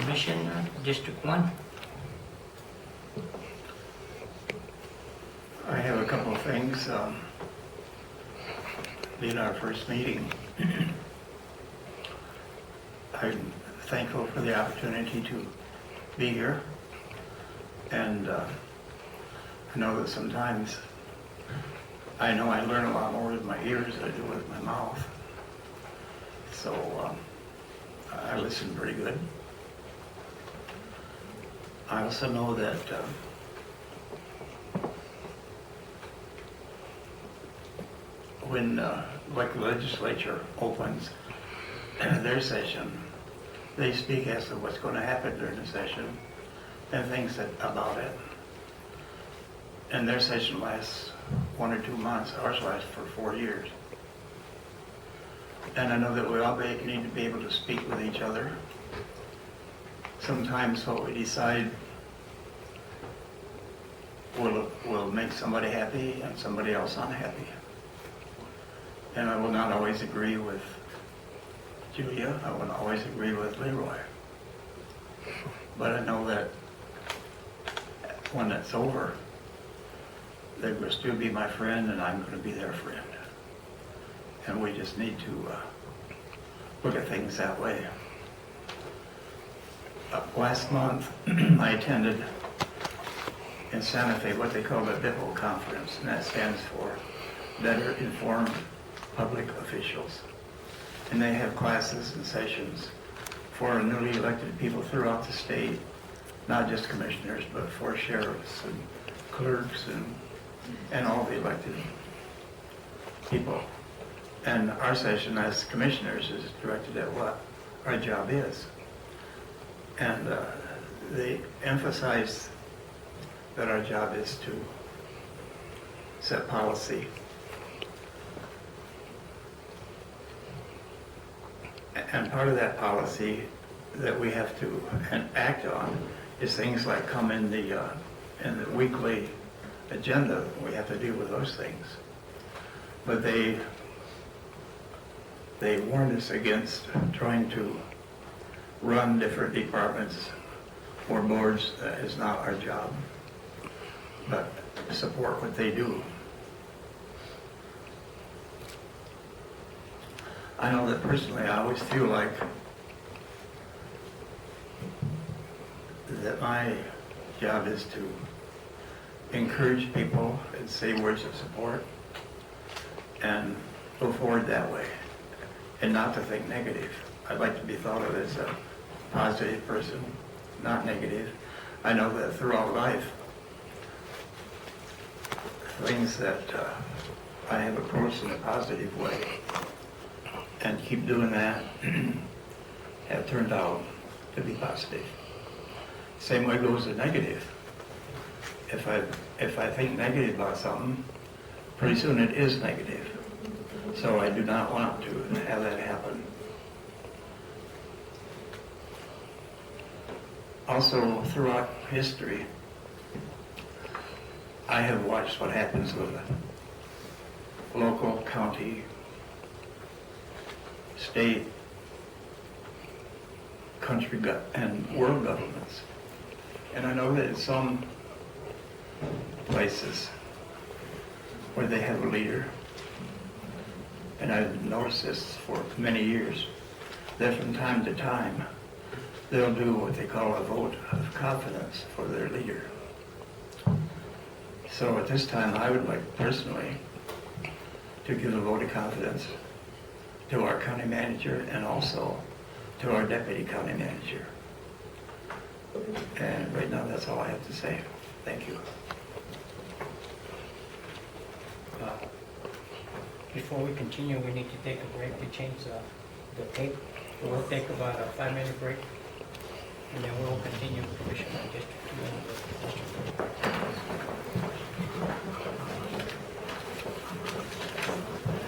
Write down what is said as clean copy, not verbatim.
Commission, District 1. I have a couple of things. Being our first meeting, I'm thankful for the opportunity to be here. And I know that sometimes I learn a lot more with my ears than I do with my mouth. So I listen pretty good. I also know that when like the legislature opens their session, they speak as to what's going to happen during the session and things about it. And their session lasts 1 or 2 months. Ours lasts for 4 years. And I know that we all need to be able to speak with each other. Sometimes what we decide will make somebody happy and somebody else unhappy. And I will not always agree with Julia. I won't always agree with Leroy. But I know that when it's over, they will still be my friend and I'm going to be their friend. And we just need to look at things that way. Last month, I attended in Santa Fe what they call the BIPO conference, and that stands for Better Informed Public Officials. And they have classes and sessions for newly elected people throughout the state, not just commissioners, but for sheriffs and clerks and all the elected people. And our session as commissioners is directed at what our job is. And they emphasize that our job is to set policy. And part of that policy that we have to act on is things like come in the weekly agenda. We have to deal with those things. But they warned us against trying to run different departments or boards. That is not our job, but support what they do. I know that personally I always feel like that my job is to encourage people and say words of support and go forward that way and not to think negative. I'd like to be thought of as a positive person, not negative. I know that throughout life, things that I have approached in a positive way and keep doing that have turned out to be positive. Same way goes with negative. If I think negative about something, pretty soon it is negative. So I do not want to have that happen. Also, throughout history, I have watched what happens with local, county, state, country, and world governments. And I know that in some places where they have a leader, and I've noticed this for many years, that from time to time, they'll do what they call a vote of confidence for their leader. So at this time, I would like personally to give a vote of confidence to our county manager and also to our deputy county manager. And right now, that's all I have to say. Thank you. Before we continue, we need to take a break to change the tape. So we'll take about a 5-minute break, and then we'll continue Commission on District 2 and the District 3.